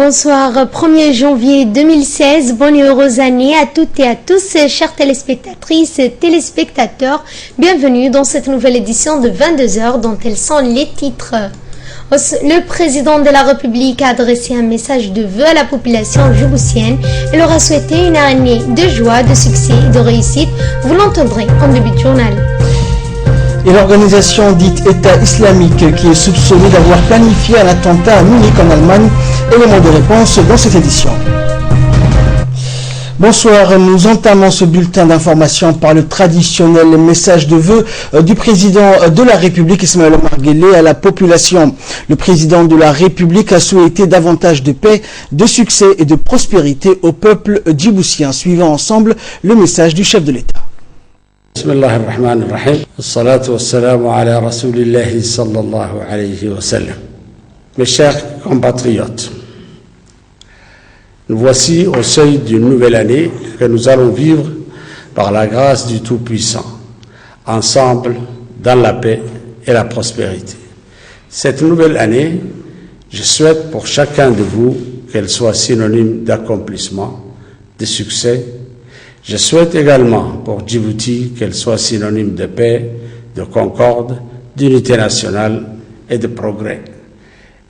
Bonsoir, 1er janvier 2016, bonne et heureuse année à toutes et à tous, chères téléspectatrices et téléspectateurs. Bienvenue dans cette nouvelle édition de 22h dont elles sont les titres. Le président de la République a adressé un message de vœux à la population djiboutienne et leur a souhaité une année de joie, de succès et de réussite. Vous l'entendrez en début de journal. Et l'organisation dite État islamique qui est soupçonnée d'avoir planifié un attentat à Munich en Allemagne, élément de réponse dans cette édition. Bonsoir, nous entamons ce bulletin d'information par le traditionnel message de vœux du président de la République, Ismaël Omar Guelleh, à la population. Le président de la République a souhaité davantage de paix, de succès et de prospérité au peuple djiboutien. Suivons ensemble le message du chef de l'État. Bismillah ar-Rahman ar-Rahim. As-salatu was-salamu ala rasulillahi sallallahu alayhi wa sallam. Mes chers compatriotes, nous voici au seuil d'une nouvelle année que nous allons vivre par la grâce du Tout-Puissant, ensemble dans la paix et la prospérité. Cette nouvelle année, je souhaite pour chacun de vous qu'elle soit synonyme d'accomplissement, de succès. Je souhaite également pour Djibouti qu'elle soit synonyme de paix, de concorde, d'unité nationale et de progrès,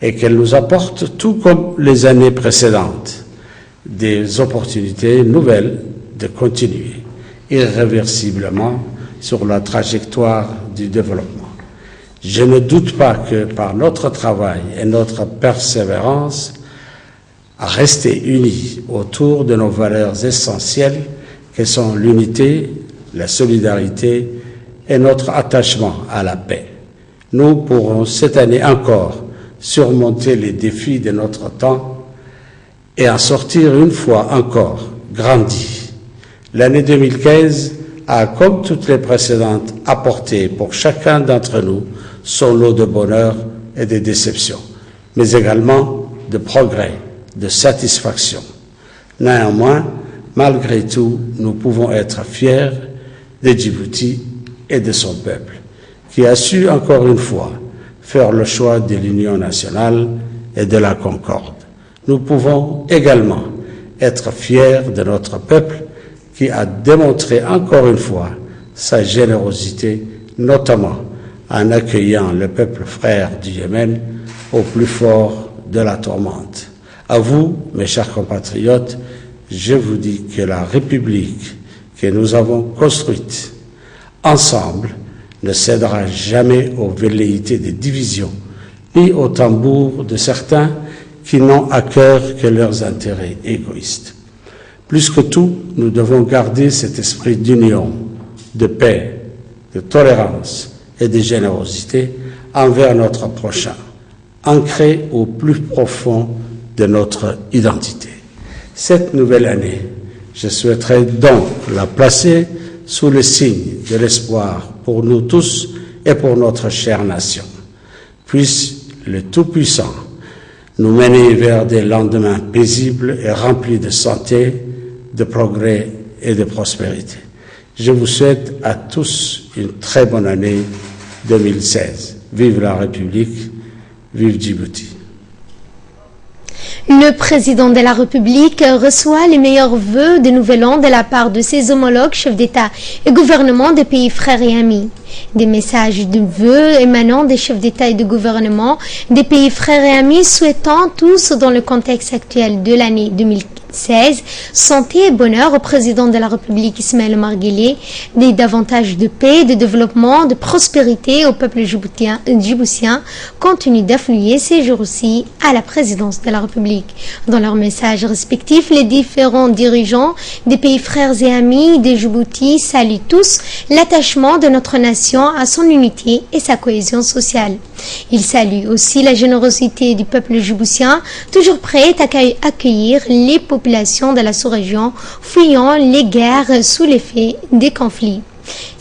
et qu'elle nous apporte, tout comme les années précédentes, des opportunités nouvelles de continuer irréversiblement sur la trajectoire du développement. Je ne doute pas que par notre travail et notre persévérance à rester unis autour de nos valeurs essentielles que sont l'unité, la solidarité et notre attachement à la paix, nous pourrons cette année encore surmonter les défis de notre temps et en sortir une fois encore grandi. L'année 2015 a, comme toutes les précédentes, apporté pour chacun d'entre nous son lot de bonheur et de déceptions, mais également de progrès, de satisfaction. Néanmoins, malgré tout, nous pouvons être fiers de Djibouti et de son peuple, qui a su encore une fois faire le choix de l'union nationale et de la concorde. Nous pouvons également être fiers de notre peuple qui a démontré encore une fois sa générosité, notamment en accueillant le peuple frère du Yémen au plus fort de la tourmente. À vous, mes chers compatriotes, je vous dis que la République que nous avons construite ensemble ne cédera jamais aux velléités de division, ni aux tambours de certains qui n'ont à cœur que leurs intérêts égoïstes. Plus que tout, nous devons garder cet esprit d'union, de paix, de tolérance et de générosité envers notre prochain, ancré au plus profond de notre identité. Cette nouvelle année, je souhaiterais donc la placer sous le signe de l'espoir pour nous tous et pour notre chère nation. Puisse le Tout-Puissant nous mener vers des lendemains paisibles et remplis de santé, de progrès et de prospérité. Je vous souhaite à tous une très bonne année 2016. Vive la République, vive Djibouti. Le président de la République reçoit les meilleurs vœux de Nouvel An de la part de ses homologues chefs d'État et gouvernement des pays frères et amis. Des messages de vœux émanant des chefs d'État et de gouvernement des pays frères et amis souhaitant tous, dans le contexte actuel de l'année 2016, santé et bonheur au président de la République Ismaël Omar Guelleh, davantage de paix, de développement, de prospérité au peuple djiboutien, continue d'affluer ces jours-ci à la présidence de la République. Dans leurs messages respectifs, les différents dirigeants des pays frères et amis de Djibouti saluent tous l'attachement de notre nation à son unité et sa cohésion sociale. Ils saluent aussi la générosité du peuple djiboutien, toujours prêt à accueillir les populations de la sous-région fuyant les guerres sous l'effet des conflits.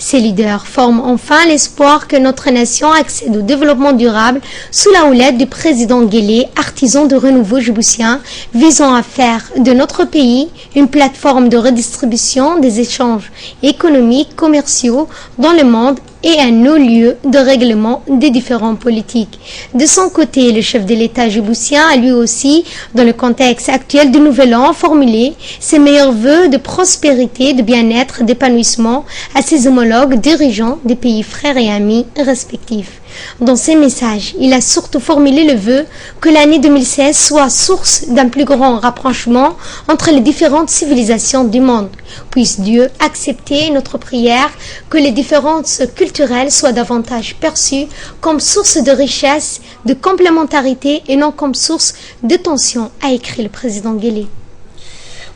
Ces leaders forment enfin l'espoir que notre nation accède au développement durable sous la houlette du président Guelleh, artisan de renouveau djiboutien, visant à faire de notre pays une plateforme de redistribution des échanges économiques, commerciaux dans le monde et un haut-lieu de règlement des différends politiques. De son côté, le chef de l'État djiboutien a lui aussi, dans le contexte actuel du Nouvel An, formulé ses meilleurs vœux de prospérité, de bien-être, d'épanouissement à ses homologues dirigeants des pays frères et amis respectifs. Dans ses messages, il a surtout formulé le vœu que l'année 2016 soit source d'un plus grand rapprochement entre les différentes civilisations du monde. Puisse Dieu accepter notre prière, que les différences culturelles soient davantage perçues comme source de richesse, de complémentarité et non comme source de tension, a écrit le président Guelleh.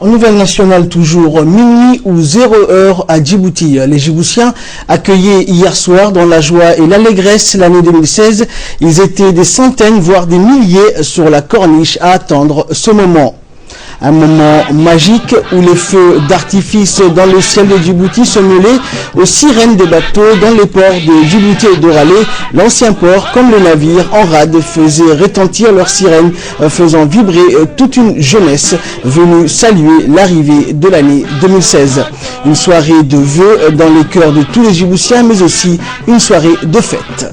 En nouvelle nationale toujours, minuit ou 0 heure à Djibouti. Les Djiboutiens accueillaient hier soir dans la joie et l'allégresse l'année 2016. Ils étaient des centaines, voire des milliers sur la corniche à attendre ce moment. Un moment magique où les feux d'artifice dans le ciel de Djibouti se mêlaient aux sirènes des bateaux dans les ports de Djibouti et d'Oralé. L'ancien port, comme le navire en rade, faisait retentir leurs sirènes, faisant vibrer toute une jeunesse venue saluer l'arrivée de l'année 2016. Une soirée de vœux dans les cœurs de tous les Djiboutiens, mais aussi une soirée de fête.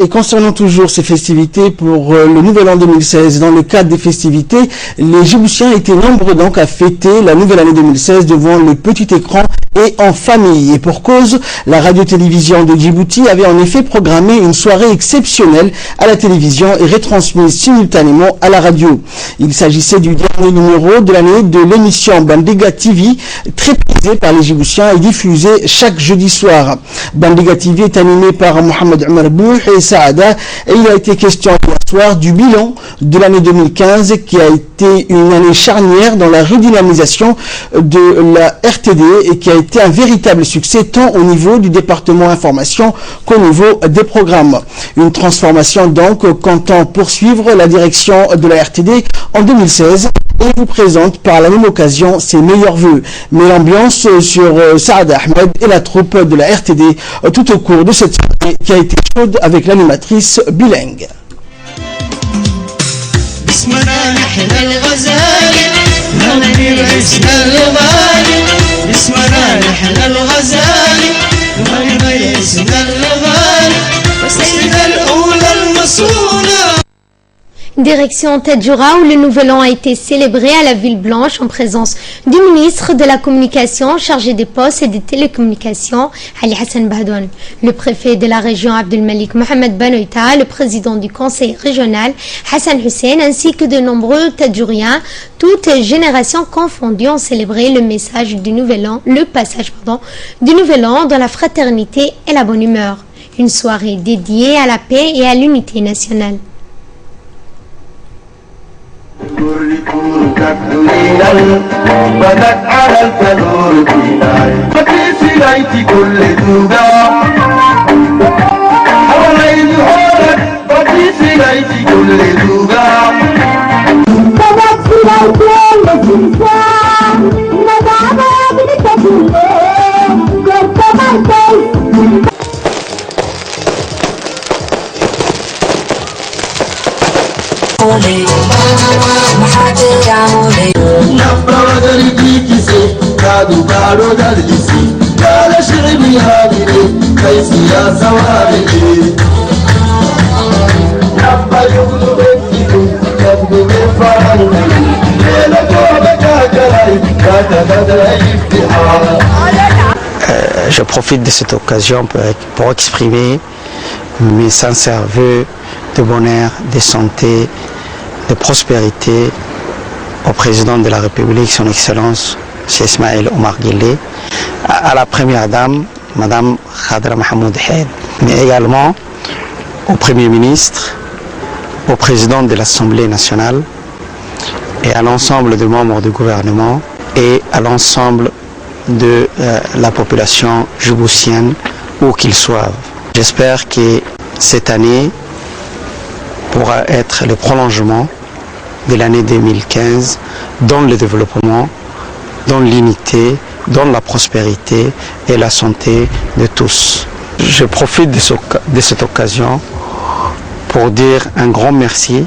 Et concernant toujours ces festivités pour le Nouvel An 2016, dans le cadre des festivités, les Djiboutiens étaient nombreux donc à fêter la nouvelle année 2016 devant le petit écran et en famille. Et pour cause, la radio-télévision de Djibouti avait en effet programmé une soirée exceptionnelle à la télévision et retransmise simultanément à la radio. Il s'agissait du dernier numéro de l'année de l'émission Bandiga TV, très prisée par les Djiboutiens et diffusée chaque jeudi soir. Bandiga TV est animé par Mohamed Omar Bouh et Saada, et il a été question hier soir du bilan de l'année 2015 qui a été une année charnière dans la redynamisation de la RTD et qui a été un véritable succès tant au niveau du département information qu'au niveau des programmes. Une transformation donc comptant poursuivre la direction de la RTD en 2016 et vous présente par la même occasion ses meilleurs vœux. Mais l'ambiance sur Saada Ahmed et la troupe de la RTD tout au cours de cette soirée qui a été chaude avec l'animatrice bilingue. Direction Tadjoura où le Nouvel An a été célébré à la Ville Blanche en présence du ministre de la Communication chargé des postes et des télécommunications, Ali Hassan Bahdouane, le préfet de la région Abdelmalik Mohamed Banoïta, le président du conseil régional Hassan Hussein, ainsi que de nombreux Tadjouriens, toutes générations confondues, ont célébré le message du Nouvel An, le passage du Nouvel An dans la fraternité et la bonne humeur. Une soirée dédiée à la paix et à l'unité nationale. Je profite de cette occasion pour exprimer mes sincères vœux de bonheur, de santé, de prospérité au président de la République, son Excellence, M. Ismaël Omar Guelleh, à la première dame, Madame Khadra Mahmoud Haid, mais également au Premier ministre, au président de l'Assemblée nationale et à l'ensemble des membres du gouvernement et à l'ensemble de la population djiboutienne, où qu'ils soient. J'espère que cette année pourra être le prolongement de l'année 2015 dans le développement, dans l'unité, dans la prospérité et la santé de tous. Je profite de cette occasion pour dire un grand merci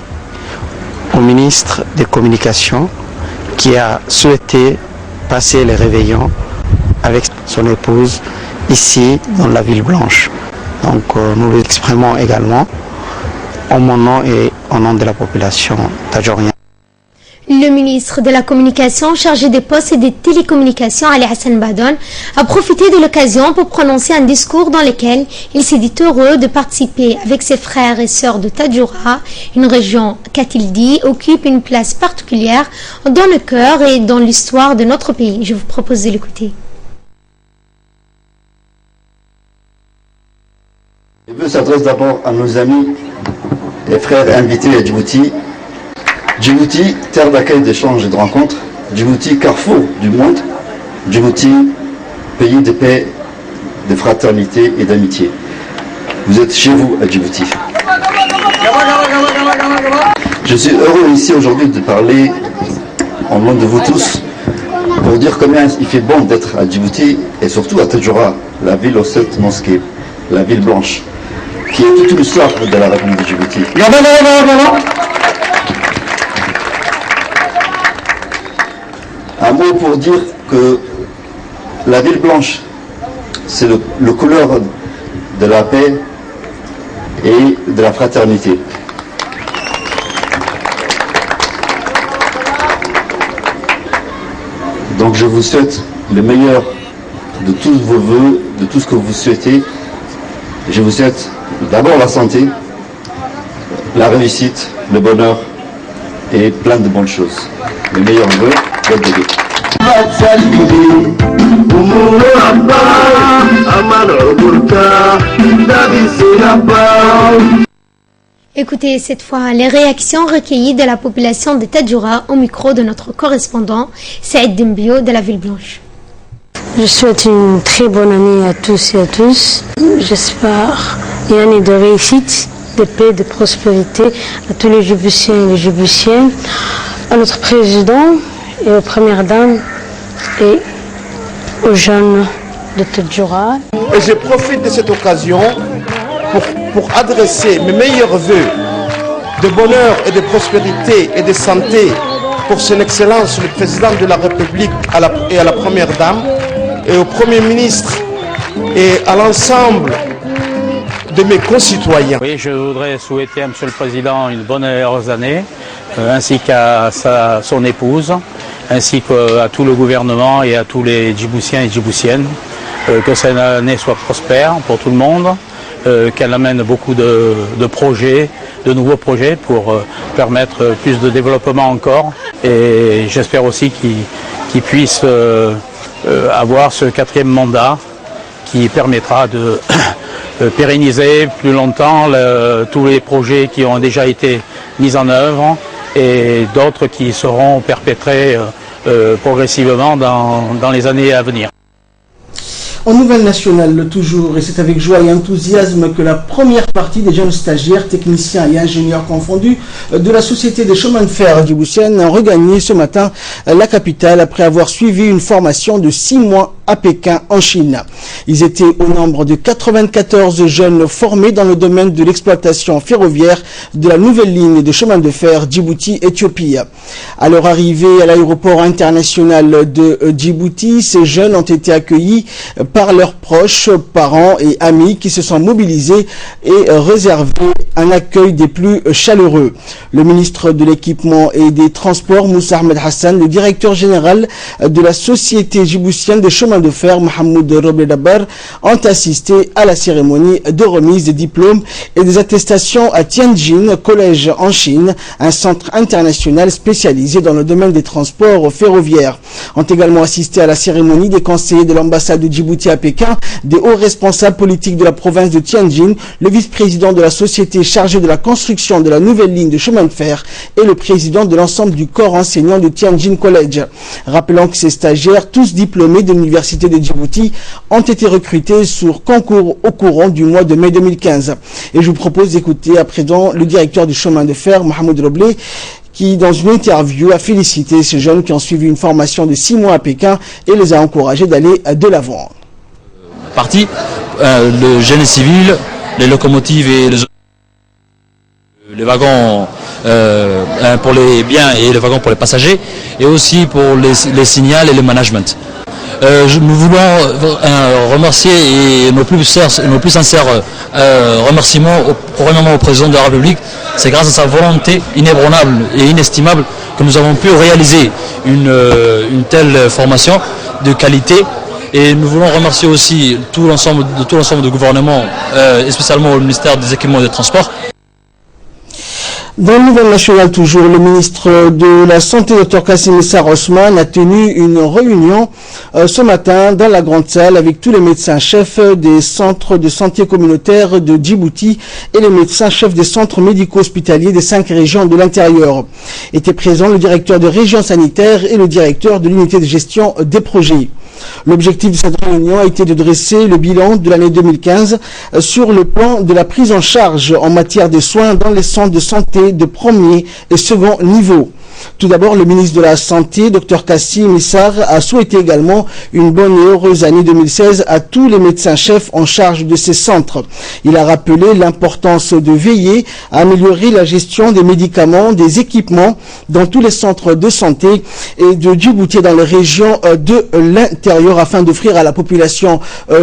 au ministre des Communications qui a souhaité passer les réveillons avec son épouse ici dans la ville blanche. Donc nous l'exprimons également en mon nom et au nom de la population tadjourienne. Le ministre de la Communication chargé des postes et des télécommunications, Ali Hassan Badon, a profité de l'occasion pour prononcer un discours dans lequel il s'est dit heureux de participer avec ses frères et sœurs de Tadjoura, une région, qu'a-t-il dit, occupe une place particulière dans le cœur et dans l'histoire de notre pays. Je vous propose de l'écouter. Les vœux s'adressent d'abord à nos amis et frères invités à Djibouti. Djibouti, terre d'accueil, d'échanges et de rencontres. Djibouti, carrefour du monde. Djibouti, pays de paix, de fraternité et d'amitié. Vous êtes chez vous à Djibouti. Je suis heureux ici aujourd'hui de parler en nom de vous tous pour dire combien il fait bon d'être à Djibouti et surtout à Tadjoura, la ville aux 7 mosquées, la ville blanche, qui est toute l'histoire de la République de Djibouti. Un mot pour dire que la ville blanche, c'est le couleur de la paix et de la fraternité. Donc je vous souhaite le meilleur de tous vos vœux, de tout ce que vous souhaitez. Je vous souhaite d'abord la santé, la réussite, le bonheur et plein de bonnes choses. Les meilleurs vœux, bonne bébé. Écoutez cette fois les réactions recueillies de la population de Tadjoura au micro de notre correspondant Saïd Dembio de la Ville Blanche. Je souhaite une très bonne année à tous et à tous. J'espère une année de réussite, de paix, de prospérité à tous les Djiboutiens et les Djiboutiennes, à notre président et aux premières dames et aux jeunes de Tadjoura. Et je profite de cette occasion pour adresser mes meilleurs vœux de bonheur et de prospérité et de santé pour son Excellence le Président de la République et à la Première Dame et au Premier ministre et à l'ensemble de mes concitoyens. Oui, je voudrais souhaiter à Monsieur le Président une bonne et heureuse année, ainsi qu'à son épouse, ainsi qu'à tout le gouvernement et à tous les Djiboutiens et Djiboutiennes. Que cette année soit prospère pour tout le monde, qu'elle amène beaucoup de projets, de nouveaux projets pour permettre plus de développement encore. Et j'espère aussi qu'il puisse avoir ce 4e mandat qui permettra de pérenniser plus longtemps tous les projets qui ont déjà été mis en œuvre et d'autres qui seront perpétrés progressivement dans les années à venir. En nouvelle nationale, toujours, et c'est avec joie et enthousiasme que la première partie des jeunes stagiaires, techniciens et ingénieurs confondus de la Société des chemins de fer djiboutienne ont regagné ce matin la capitale après avoir suivi une formation de 6 mois à Pékin, en Chine. Ils étaient au nombre de 94 jeunes formés dans le domaine de l'exploitation ferroviaire de la nouvelle ligne de chemin de fer Djibouti-Éthiopie. À leur arrivée à l'aéroport international de Djibouti, ces jeunes ont été accueillis par leurs proches, parents et amis qui se sont mobilisés et réservé un accueil des plus chaleureux. Le ministre de l'équipement et des transports, Moussa Ahmed Hassan, le directeur général de la Société djiboutienne des chemins chemin de fer, Mohamed Roble Dabar, ont assisté à la cérémonie de remise des diplômes et des attestations à Tianjin, collège en Chine, un centre international spécialisé dans le domaine des transports ferroviaires. Ont également assisté à la cérémonie des conseillers de l'ambassade de Djibouti à Pékin, des hauts responsables politiques de la province de Tianjin, le vice-président de la société chargée de la construction de la nouvelle ligne de chemin de fer et le président de l'ensemble du corps enseignant de Tianjin College. Rappelons que ces stagiaires, tous diplômés de l'université de Djibouti, ont été recrutés sur concours au courant du mois de mai 2015. Et je vous propose d'écouter à présent le directeur du chemin de fer, Mohamed Roble, qui, dans une interview, a félicité ces jeunes qui ont suivi une formation de 6 mois à Pékin et les a encouragés d'aller de l'avant. Le génie civil, les locomotives et les wagons pour les biens et les wagons pour les passagers, et aussi pour les signaux et le management. Nous voulons remercier nos plus sincères remerciements premièrement au président de la République. C'est grâce à sa volonté inébranlable et inestimable que nous avons pu réaliser une telle formation de qualité. Et nous voulons remercier aussi tout l'ensemble du gouvernement, et spécialement au ministère des Équipements et des Transports. Dans le Nouvelle Nationale toujours, le ministre de la Santé, Dr Kassim Issa Osman, a tenu une réunion ce matin dans la grande salle avec tous les médecins-chefs des centres de santé communautaires de Djibouti et les médecins-chefs des centres médico-hospitaliers des 5 régions de l'intérieur. Étaient présents le directeur de région sanitaire et le directeur de l'unité de gestion des projets. L'objectif de cette réunion a été de dresser le bilan de l'année 2015 sur le plan de la prise en charge en matière de soins dans les centres de santé de premier et second niveau. Tout d'abord, le ministre de la Santé, Dr Kassim Issa, a souhaité également une bonne et heureuse année 2016 à tous les médecins-chefs en charge de ces centres. Il a rappelé l'importance de veiller à améliorer la gestion des médicaments, des équipements dans tous les centres de santé et de Djibouti dans les régions de l'intérieur afin d'offrir à la population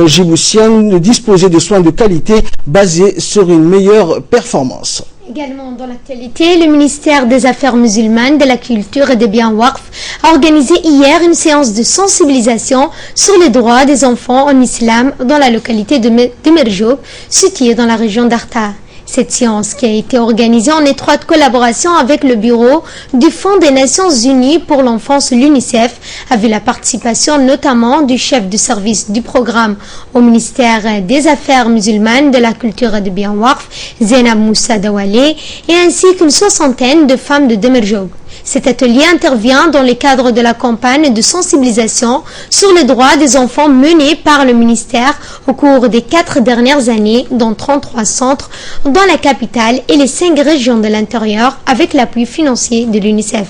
djiboutienne de disposer de soins de qualité basés sur une meilleure performance. Également dans l'actualité, le ministère des Affaires musulmanes, de la Culture et des Biens Waqf a organisé hier une séance de sensibilisation sur les droits des enfants en islam dans la localité de Merjoub, située dans la région d'Arta. Cette séance, qui a été organisée en étroite collaboration avec le bureau du Fonds des Nations Unies pour l'enfance, l'UNICEF, a vu la participation notamment du chef de service du programme au ministère des Affaires musulmanes, de la Culture et des Biens Waqf, Zainab Moussa Dawale, et ainsi qu'une soixantaine de femmes de Demerjoug. Cet atelier intervient dans le cadre de la campagne de sensibilisation sur les droits des enfants menée par le ministère au cours des 4 dernières années dans 33 centres dans la capitale et les 5 régions de l'intérieur avec l'appui financier de l'UNICEF.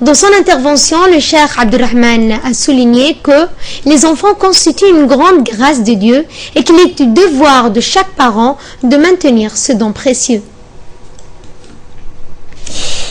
Dans son intervention, le cheikh Abdurrahman a souligné que les enfants constituent une grande grâce de Dieu et qu'il est du devoir de chaque parent de maintenir ce don précieux.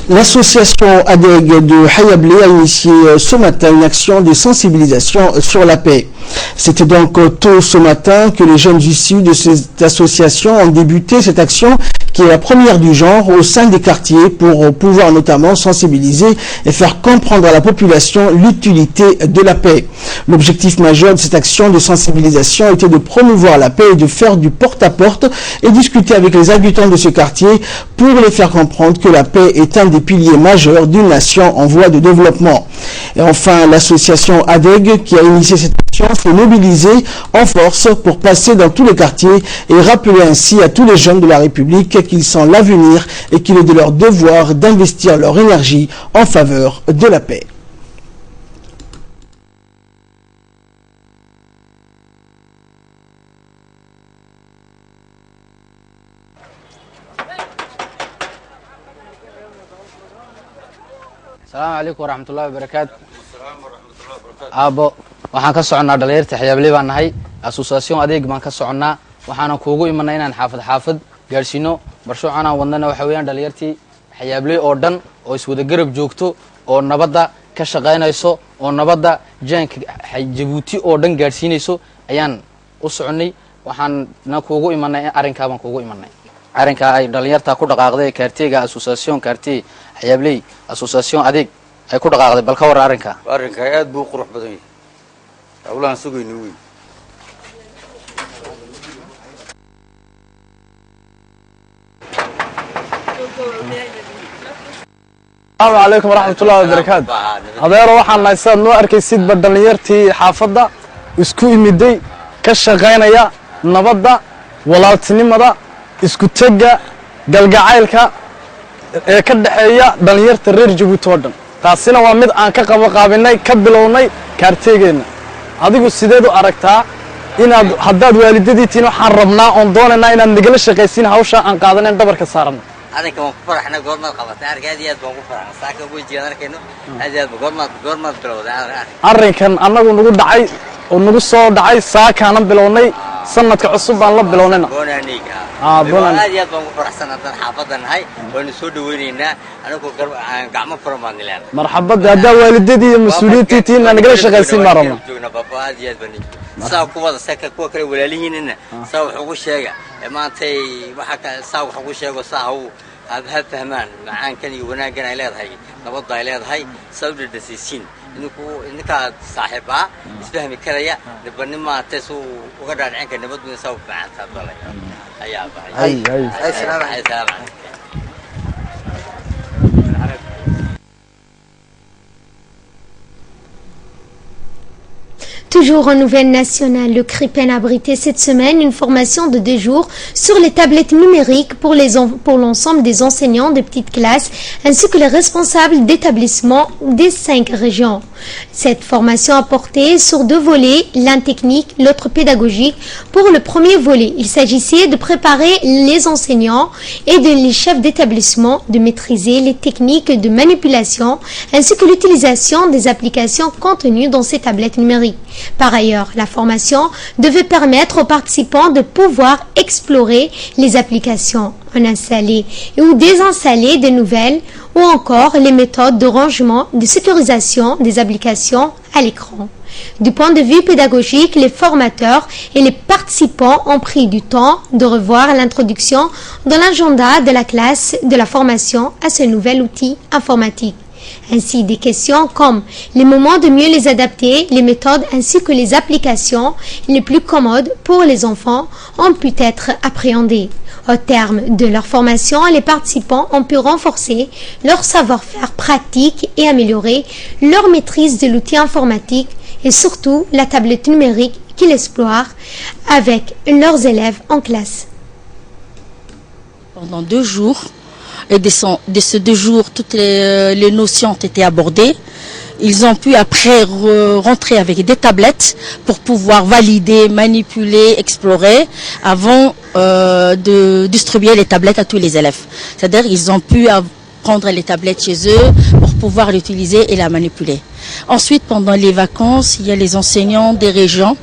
L'association ADEG de Hayablé a initié ce matin une action de sensibilisation sur la paix. C'était donc tôt ce matin que les jeunes issus de cette association ont débuté cette action qui est la première du genre au sein des quartiers pour pouvoir notamment sensibiliser et faire comprendre à la population l'utilité de la paix. L'objectif majeur de cette action de sensibilisation était de promouvoir la paix et de faire du porte-à-porte et discuter avec les habitants de ce quartier pour les faire comprendre que la paix est un des piliers majeurs d'une nation en voie de développement. Et enfin, l'association ADEG qui a initié cette action s'est mobilisée en force pour passer dans tous les quartiers et rappeler ainsi à tous les jeunes de la République qu'ils sont l'avenir et qu'il est de leur devoir d'investir leur énergie en faveur de la paix. Assalamu alaikum warahmatullahi wabarakatuh. Abo waxaan ka soconaa dhalinyarta Xayaabley baan nahay association adeeg baan ka soconaa waxaan kuugu imanay inaan xaafad gaarsiino barshoocana wadnana waxa weeyaan dhalinyartii Xayaabley oo dhan oo iswada garab joogto oo nabadda ka shaqeynayso oo nabadda jaanka Djibouti oo dhan gaarsiinayso ayaan u soconay waxaan kuugu imanay arrinka baan kuugu imanay arrinka ay dhalinyarta ku dhaqaaqday kaartiga association kaarti Xayaabley association adeeg ay ku dhaqaaqday balka war arrinka aad buu qurux badan yahay hawlahan sugayno wey. السلام عليكم ورحمة الله وبركاته. هذا waxaan naysaan noo arkaysid badaliyartii xaafadda isku imiday ka shaqeynaya nabadda walaaltinimada isku taga galgacaylka ee ka dhaxeeya dhalinyarta reer Djibouti oo dhan. taasina waa mid aan ka qabanay ka bilownay kaarteegeena. adigu sideed u aragtaa inaad haddaad waalidadiitiin waxaan rabnaa oon doonaynaa inaad nagala shaqaysiin hawsha aan qaadanen dhabarka saarno. أنا كمان فرحنا قرمات قبضت أرجع ديات بقول فرحنا ساكن أقول جينا كأنه أجاد قرمات بلود arrinkan anagu nagu dhacay oo nagu soo dhacay saakana bilownay sanadka cusub aan la bilownayna بونانيك أجاد بقول فرحنا هذا حافظنا هاي ونسود ويننا أنا كقرب قام فرمان لنا marxabad hada waalidadii iyo mas'uuliyiintii aan nagala shaqaysiin maramo joogna baba أجاد بني saa kuwada saka kuwa kale walaalihiinna saa wax ugu sheega maantay waxa saa wax ugu sheego saa uu ha fahmaan macaankan iyo wanaagan ay leedahay nabadda ay leedahay sabab dhasiisiin inka saaxiiba isfahmi karaya nibanima taas uga dhaadhicin ka nabaddu saa u fiicanta dalay ayaa bahay ay salaam Toujours en nouvelle nationale, le CRIPEN a abrité cette semaine une formation de 2 jours sur les tablettes numériques pour l'ensemble des enseignants de petites classes ainsi que les responsables d'établissements des 5 régions. Cette formation a porté sur 2 volets, l'un technique, l'autre pédagogique. Pour le premier volet, il s'agissait de préparer les enseignants et les chefs d'établissement de maîtriser les techniques de manipulation ainsi que l'utilisation des applications contenues dans ces tablettes numériques. Par ailleurs, la formation devait permettre aux participants de pouvoir explorer les applications, en installer ou désinstaller de nouvelles ou encore les méthodes de rangement, de sécurisation des applications à l'écran. Du point de vue pédagogique, les formateurs et les participants ont pris du temps de revoir l'introduction dans l'agenda de la classe de la formation à ce nouvel outil informatique. Ainsi, des questions comme les moments de mieux les adapter, les méthodes ainsi que les applications les plus commodes pour les enfants ont pu être appréhendées. Au terme de leur formation, les participants ont pu renforcer leur savoir-faire pratique et améliorer leur maîtrise de l'outil informatique et surtout la tablette numérique qu'ils explorent avec leurs élèves en classe. Pendant 2 jours, et de ces 2 jours, toutes les notions ont été abordées. Ils ont pu après rentrer avec des tablettes pour pouvoir valider, manipuler, explorer avant de distribuer les tablettes à tous les élèves. C'est-à-dire qu'ils ont pu prendre les tablettes chez eux pour pouvoir l'utiliser et la manipuler. Ensuite, pendant les vacances, il y a les enseignants des régions,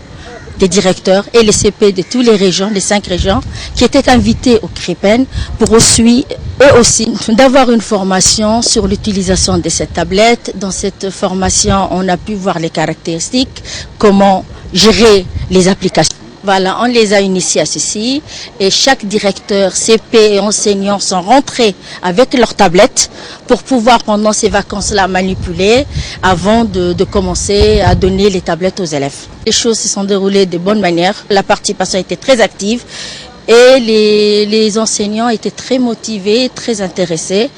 des directeurs et les CP de toutes les régions, les 5 régions, qui étaient invités au CRIPEN pour aussi, eux aussi, d'avoir une formation sur l'utilisation de cette tablette. Dans cette formation, on a pu voir les caractéristiques, comment gérer les applications. Voilà, on les a initiés à ceci et chaque directeur, CP et enseignants sont rentrés avec leurs tablettes pour pouvoir pendant ces vacances-là manipuler avant de commencer à donner les tablettes aux élèves. Les choses se sont déroulées de bonne manière, la participation était très active et les enseignants étaient très motivés, très intéressés.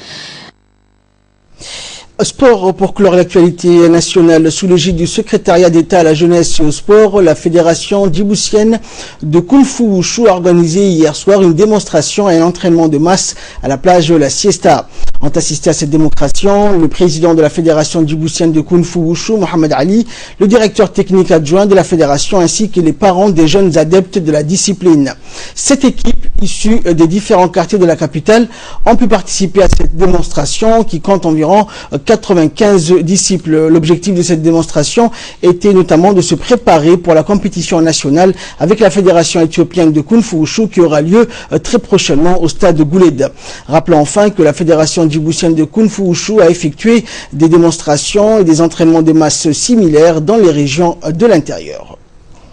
Sport pour clore l'actualité nationale. Sous l'égide du secrétariat d'État à la jeunesse et au sport, la fédération djiboutienne de Kung Fu Wushu a organisé hier soir une démonstration et un entraînement de masse à la plage de la Siesta. Ont assisté à cette démonstration le président de la fédération djiboutienne de Kung Fu Wushu, Mohamed Ali, le directeur technique adjoint de la fédération ainsi que les parents des jeunes adeptes de la discipline. Cette équipe, issue des différents quartiers de la capitale, ont pu participer à cette démonstration qui compte environ 95 disciples. L'objectif de cette démonstration était notamment de se préparer pour la compétition nationale avec la fédération éthiopienne de Kung Fu Wushu qui aura lieu très prochainement au stade de Gouled. Rappelons enfin que la fédération djiboutienne de Kung Fu Wushu a effectué des démonstrations et des entraînements de masse similaires dans les régions de l'intérieur.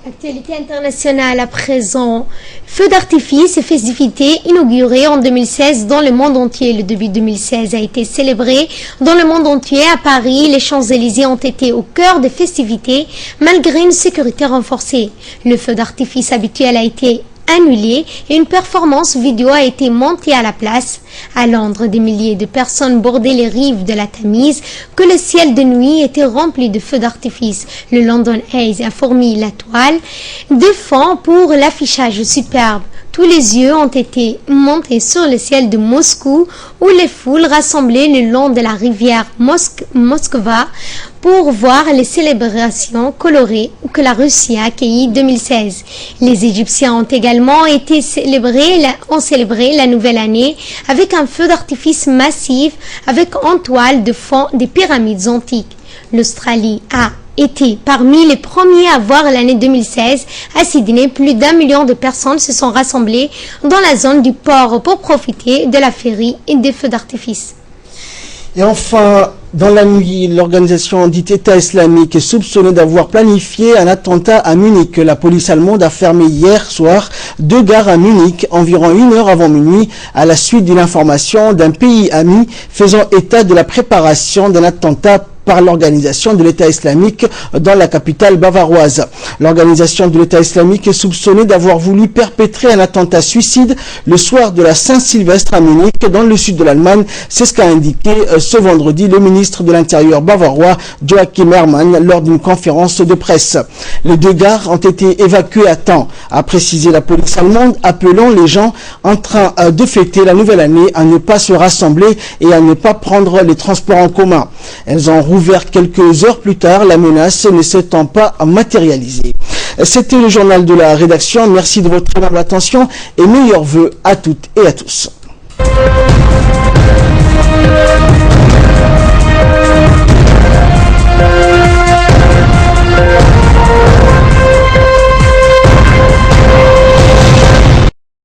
Actualité internationale à présent. Feux d'artifice et festivités inaugurées en 2016 dans le monde entier. Le début 2016 a été célébré dans le monde entier. À Paris, les Champs-Élysées ont été au cœur des festivités malgré une sécurité renforcée. Le feu d'artifice habituel a été annulé et une performance vidéo a été montée à la place. À Londres, des milliers de personnes bordaient les rives de la Tamise, que le ciel de nuit était rempli de feux d'artifice. Le London Eye a fourni la toile de fond pour l'affichage superbe. Tous les yeux ont été montés sur le ciel de Moscou, où les foules rassemblées le long de la rivière Moskva pour voir les célébrations colorées que la Russie a accueillies 2016. Les Égyptiens ont également célébré la nouvelle année avec un feu d'artifice massif avec en toile de fond des pyramides antiques. L'Australie a été parmi les premiers à voir l'année 2016. À Sydney, plus d'1 million de personnes se sont rassemblées dans la zone du port pour profiter de la féerie et des feux d'artifice. Et enfin, dans la nuit, l'organisation dite État islamique est soupçonnée d'avoir planifié un attentat à Munich. La police allemande a fermé hier soir 2 gares à Munich, environ 1 heure avant minuit, à la suite d'une information d'un pays ami faisant état de la préparation d'un attentat par l'organisation de l'État islamique dans la capitale bavaroise. L'organisation de l'État islamique est soupçonnée d'avoir voulu perpétrer un attentat suicide le soir de la Saint-Sylvestre à Munich, dans le sud de l'Allemagne. C'est ce qu'a indiqué ce vendredi le ministre de l'Intérieur bavarois, Joachim Herrmann, lors d'une conférence de presse. Les 2 gares ont été évacuées à temps, a précisé la police allemande, appelant les gens en train de fêter la nouvelle année à ne pas se rassembler et à ne pas prendre les transports en commun. Elles ont rouvert quelques heures plus tard, la menace ne s'étant pas matérialisée. C'était le journal de la rédaction. Merci de votre aimable attention et meilleurs vœux à toutes et à tous.